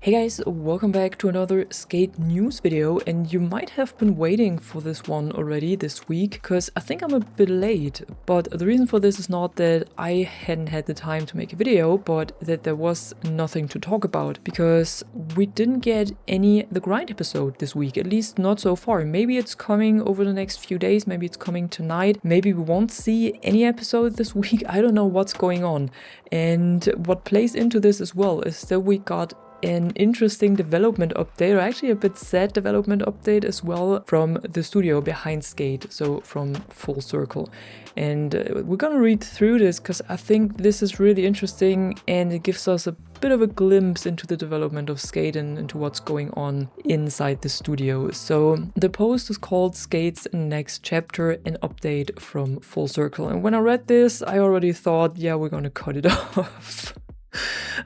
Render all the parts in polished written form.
Hey guys, welcome back to another Skate news video, and you might have been waiting for this one already this week because I think I'm a bit late, but the reason for this is not that I hadn't had the time to make a video, but that there was nothing to talk about because we didn't get any The Grind episode this week, at least not so far. Maybe it's coming over the next few days, maybe it's coming tonight, maybe we won't see any episode this week. I don't know what's going on. And what plays into this as well is that we got an interesting development update, or actually a bit sad development update as well, from the studio behind Skate, so from Full Circle. And we're gonna read through this because I think this is really interesting and it gives us a bit of a glimpse into the development of Skate and into what's going on inside the studio. So the post is called Skate's Next Chapter, an update from Full Circle. And when I read this, I already thought, yeah, we're gonna cut it off.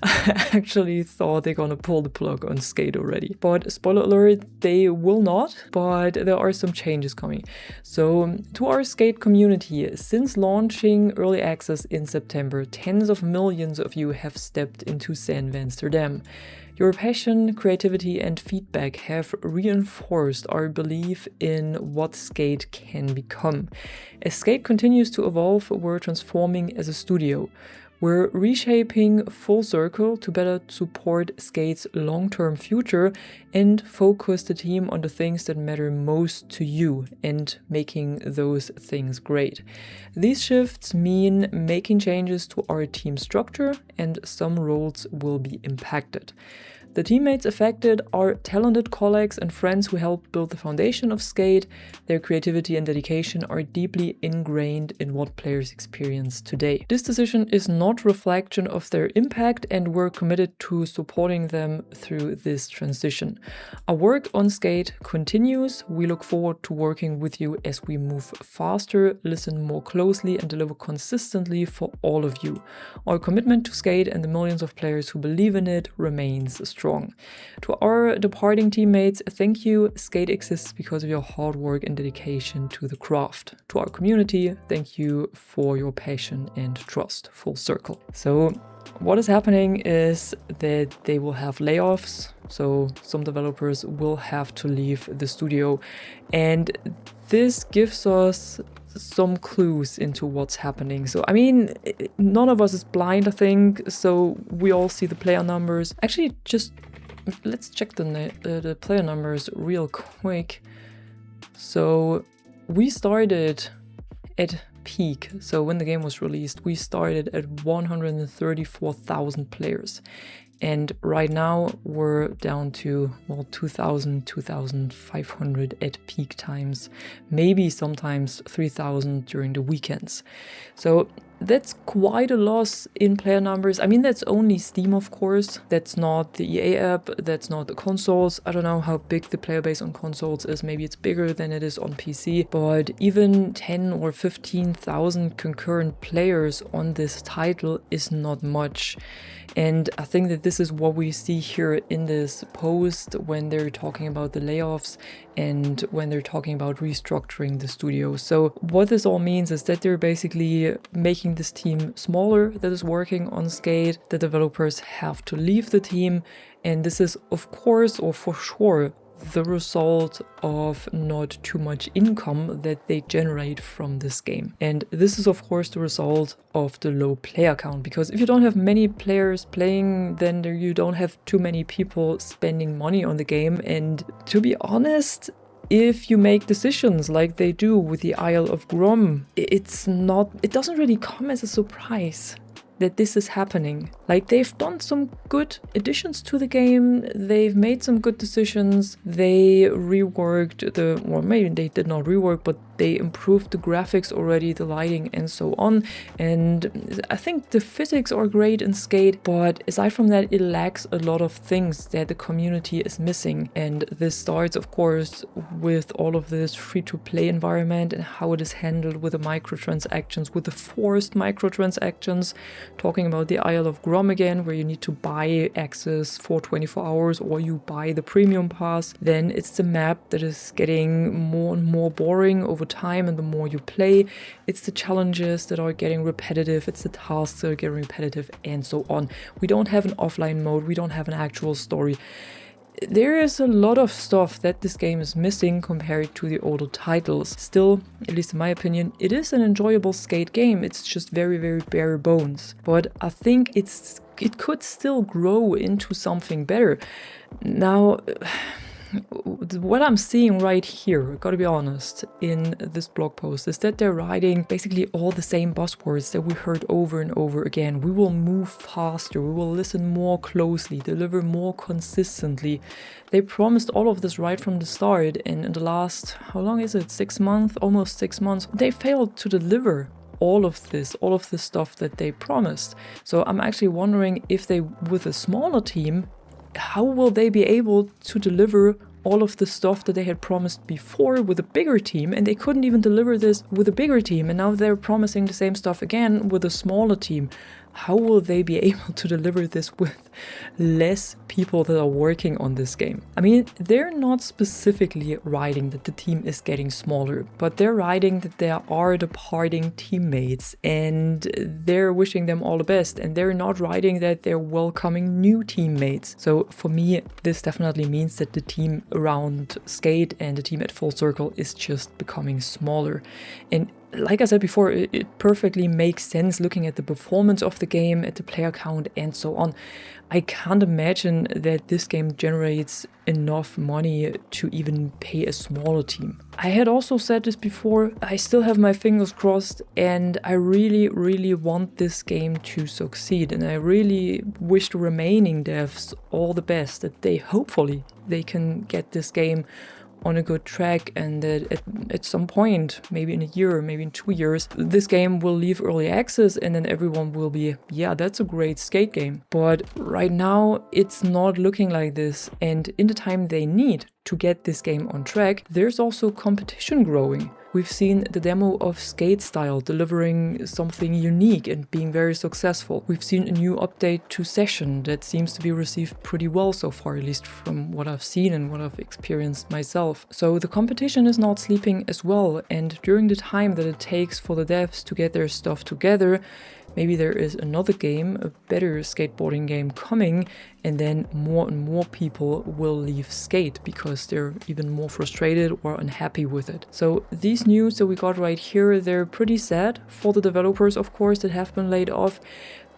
I actually thought they're gonna pull the plug on Skate already. But spoiler alert, they will not, but there are some changes coming. So to our Skate community, since launching early access in September, tens of millions of you have stepped into San Vansterdam. Your passion, creativity, and feedback have reinforced our belief in what Skate can become. As Skate continues to evolve, we're transforming as a studio. We're reshaping Full Circle to better support Skate's long-term future and focus the team on the things that matter most to you and making those things great. These shifts mean making changes to our team structure, and some roles will be impacted. The teammates affected are talented colleagues and friends who helped build the foundation of Skate. Their creativity and dedication are deeply ingrained in what players experience today. This decision is not a reflection of their impact, and we're committed to supporting them through this transition. Our work on Skate continues. We look forward to working with you as we move faster, listen more closely, and deliver consistently for all of you. Our commitment to Skate and the millions of players who believe in it remains strong. To our departing teammates, thank you. Skate exists because of your hard work and dedication to the craft. To our community, thank you for your passion and trust. Full Circle. So what is happening is that they will have layoffs. So some developers will have to leave the studio, and this gives us some clues into what's happening. So I mean, none of us is blind, I think, so we all see the player numbers. Actually, just let's check the player numbers real quick. So we started at peak, so when the game was released, we started at 134,000 players. And right now we're down to, well, 2,000, 2,500 at peak times, maybe sometimes 3,000 during the weekends. So that's quite a loss in player numbers. I mean, that's only Steam, of course. That's not the EA app, that's not the consoles. I don't know how big the player base on consoles is. Maybe it's bigger than it is on PC, but even 10 or 15,000 concurrent players on this title is not much. And I think that this is what we see here in this post when they're talking about the layoffs and when they're talking about restructuring the studio. So what this all means is that they're basically making this team smaller that is working on Skate. The developers have to leave the team, and this is, of course, or for sure, the result of not too much income that they generate from this game. And this is, of course, the result of the low player count, because if you don't have many players playing, then you don't have too many people spending money on the game. And to be honest, if you make decisions like they do with the Isle of Grom, it doesn't really come as a surprise that this is happening. Like, they've done some good additions to the game, they've made some good decisions, they reworked or maybe they did not rework, but they improved the graphics already, the lighting and so on. And I think the physics are great in Skate, but aside from that, it lacks a lot of things that the community is missing. And this starts, of course, with all of this free-to-play environment and how it is handled with the microtransactions, with the forced microtransactions, talking about the Isle of Grom again, where you need to buy access for 24 hours or you buy the premium pass. Then it's the map that is getting more and more boring over time and the more you play. It's the challenges that are getting repetitive, it's the tasks that are getting repetitive, and so on. We don't have an offline mode, we don't have an actual story. There is a lot of stuff that this game is missing compared to the older titles. Still, at least in my opinion, it is an enjoyable skate game. It's just very, very bare bones. But I think it could still grow into something better. Now, what I'm seeing right here, I gotta be honest, in this blog post is that they're writing basically all the same buzzwords that we heard over and over again. We will move faster, we will listen more closely, deliver more consistently. They promised all of this right from the start, and in the last, how long is it, 6 months, almost 6 months, they failed to deliver all of this stuff that they promised. So I'm actually wondering if they, with a smaller team, how will they be able to deliver all of the stuff that they had promised before with a bigger team, and they couldn't even deliver this with a bigger team, and now they're promising the same stuff again with a smaller team. How will they be able to deliver this with less people that are working on this game? I mean, they're not specifically writing that the team is getting smaller, but they're writing that there are departing teammates and they're wishing them all the best, and they're not writing that they're welcoming new teammates. So for me, this definitely means that the team around Skate and the team at Full Circle is just becoming smaller. And like I said before, it perfectly makes sense looking at the performance of the game, at the player count, and so on. I can't imagine that this game generates enough money to even pay a smaller team. I had also said this before, I still have my fingers crossed, and I really, really want this game to succeed, and I really wish the remaining devs all the best, that they hopefully they can get this game on a good track, and that at some point, maybe in a year, maybe in 2 years, this game will leave early access and then everyone will be, yeah, that's a great skate game. But right now, it's not looking like this, and in the time they need to get this game on track, there's also competition growing. We've seen the demo of Skate Style delivering something unique and being very successful. We've seen a new update to Session that seems to be received pretty well so far, at least from what I've seen and what I've experienced myself. So the competition is not sleeping as well, and during the time that it takes for the devs to get their stuff together, maybe there is another game, a better skateboarding game coming, and then more and more people will leave Skate because they're even more frustrated or unhappy with it. So these news that we got right here, they're pretty sad for the developers, of course, that have been laid off.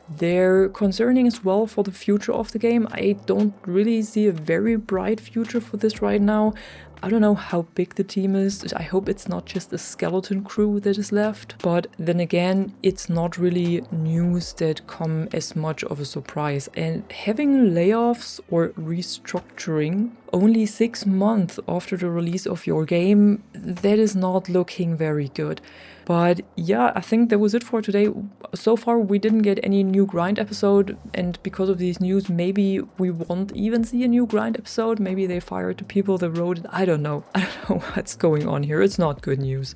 They're concerning as well for the future of the game. I don't really see a very bright future for this right now. I don't know how big the team is. I hope it's not just a skeleton crew that is left. But then again, it's not really news that come as much of a surprise. And having layoffs or restructuring only 6 months after the release of your game, that is not looking very good. But yeah, I think that was it for today. So far, we didn't get any new grind episode, and because of these news, maybe we won't even see a new grind episode. Maybe they fired the people that wrote it. I don't know. I don't know what's going on here. It's not good news.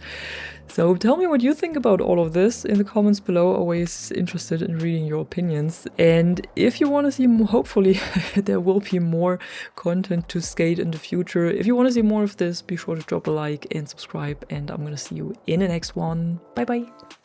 So tell me what you think about all of this in the comments below. Always interested in reading your opinions. And if you want to see more, hopefully there will be more content to skate in the future. If you want to see more of this, be sure to drop a like and subscribe. And I'm going to see you in the next one. Bye bye.